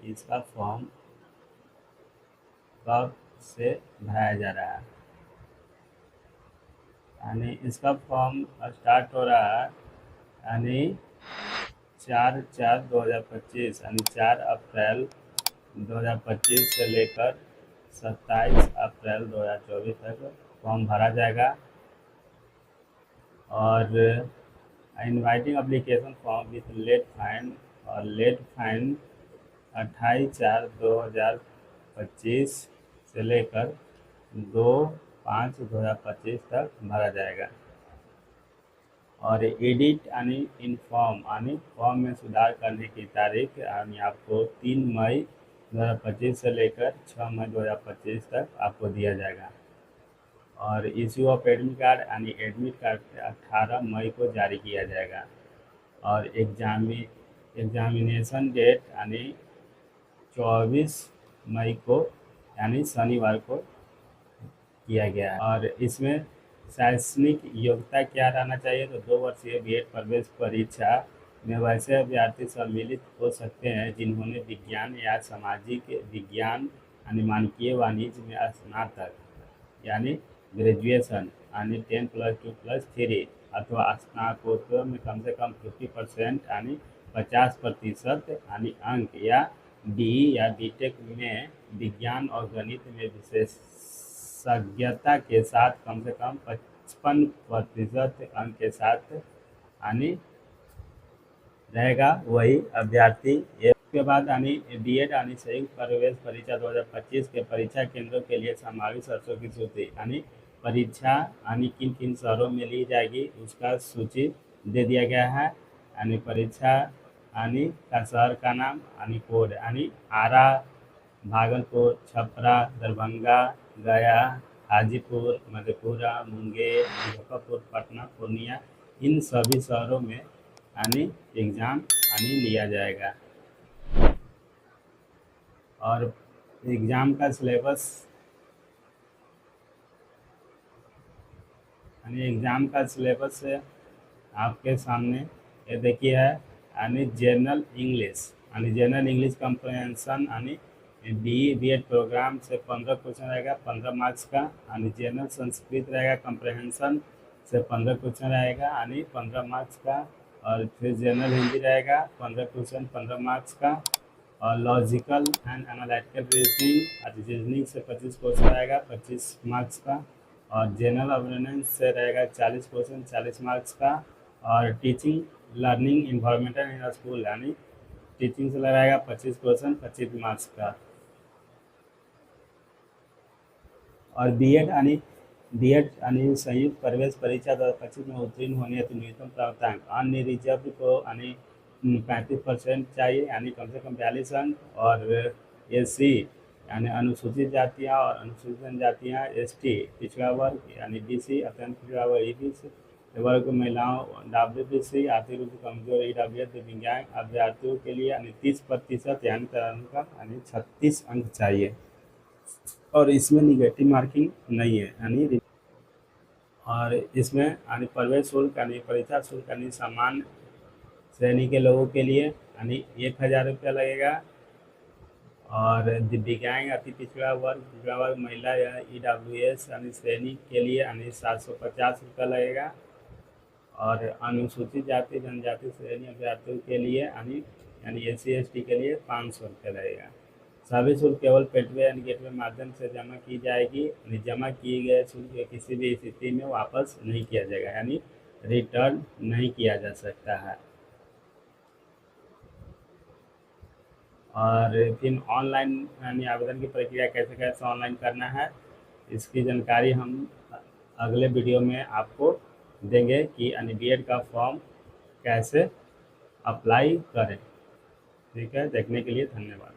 इसका फॉर्म कब से भराया जा रहा है। यानी इसका फॉर्म स्टार्ट हो रहा है यानी 4/4/2025 यानी 4 अप्रैल 2025 से लेकर 27 अप्रैल 2024 तक फॉर्म भरा जाएगा। और inviting application form with late fine और लेट फाइन 28/4/2025 से लेकर 2/5/2025 तक भरा जाएगा। और एडिट यानी इन फॉर्म यानी फॉर्म में सुधार करने की तारीख यानी आपको 3 मई 2025 से लेकर 6 मई 2025 तक आपको दिया जाएगा। और इश्यू ऑफ एडमिट कार्ड यानी एडमिट कार्ड 18 मई को जारी किया जाएगा। और एग्जामिनेशन डेट यानी 24 मई को यानी शनिवार को किया गया है। और इसमें शैक्षणिक योग्यता क्या रहना चाहिए, तो 2 वर्षीय बीएड प्रवेश परीक्षा में वैसे अभ्यर्थी सम्मिलित हो सकते हैं जिन्होंने विज्ञान या सामाजिक विज्ञान यानी मानकीय वाणिज्य में स्नातक यानी ग्रेजुएशन यानी 10+2+3 अथवा स्नातकोत्तर में कम से कम 50% यानी 50% यानी अंक या बीई या बीटेक में विज्ञान और गणित में विशेषज्ञता के साथ कम से कम 55% अंक के साथ यानी रहेगा वही अभ्यर्थी। इसके बाद यानी बीएड यानी संयुक्त प्रवेश परीक्षा 2025 के परीक्षा केंद्रों के लिए संभावित शर्तों की सूची यानी परीक्षा यानी किन किन शहरों में ली जाएगी उसका सूची दे दिया गया है। यानी परीक्षा यानी का शहर का नाम यानी कोड यानी आरा, भागलपुर, छपरा, दरभंगा, गया, हाजीपुर, मधेपुरा, मुंगेर, मुजफ्फरपुर, पटना, पूर्णिया, इन सभी शहरों में यानी एग्ज़ाम यानी लिया जाएगा। और एग्ज़ाम का सिलेबस यानी एग्ज़ाम का सिलेबस आपके सामने ये देखिए है। यानी जनरल इंग्लिश कम्प्रहेंशन यानी बीएड प्रोग्राम से 15 क्वेश्चन रहेगा 15 मार्क्स का। यानी जनरल संस्कृत रहेगा कम्प्रहेंशन से 15 क्वेश्चन रहेगा यानी 15 मार्क्स का। और फिर जनरल हिंदी रहेगा 15 क्वेश्चन 15 मार्क्स का। और लॉजिकल एंड एनालिटिकल रीजनिंग से 25 क्वेश्चन रहेगा 25 मार्क्स का। और जनरल अवेयरनेस से रहेगा 40 क्वेश्चन 40 मार्क्स का। और teaching learning environmental in school यानी टीचिंग से रहेगा 25 क्वेश्चन 25 मार्क्स का। और बीएड यानी संयुक्त प्रवेश परीक्षा 2025 में उत्तीर्ण होने हेतु न्यूनतम प्राप्तांक अन्य रिजर्व को यानी 35% चाहिए यानी कम से कम 42 अंक। और एससी यानी अनुसूचित जातियाँ और अनुसूचित जनजातियाँ, एसटी पिछड़ा वर्ग यानी बीसी अत्यंत पिछड़ा वर्ग ईबीसी वर्ग महिलाओं डब्ल्यूबीसी आर्थिक रूप से कमजोर ईडब्ल्यूएस दिव्यांग अभ्यर्थियों के लिए यानी 30% यानी यानी 36 अंक चाहिए। और इसमें निगेटिव मार्किंग नहीं है यानी। और इसमें यानी प्रवेश शुल्क यानी परीक्षा शुल्क यानी सामान्य श्रेणी के लोगों के लिए यानी 1000 रुपया लगेगा। और दिव्यांग अति पिछड़ा वर्ग महिला या ईडब्ल्यूएस यानी श्रेणी के लिए यानी 750 रुपया लगेगा। और अनुसूचित जाति जनजाति श्रेणी अभ्यर्थियों के लिए यानी एससी एसटी के लिए 500 रुपया लगेगा। सभी शुल्क केवल पेटवे यानी गेटवे माध्यम से जमा की जाएगी। जमा किए गए शुल्क किसी भी स्थिति में वापस नहीं किया जाएगा यानी रिटर्न नहीं किया जा सकता है। और फिर ऑनलाइन यानी आवेदन की प्रक्रिया कैसे ऑनलाइन करना है इसकी जानकारी हम अगले वीडियो में आपको देंगे कि यानी बीएड का फॉर्म कैसे अप्लाई करें। ठीक है, देखने के लिए धन्यवाद।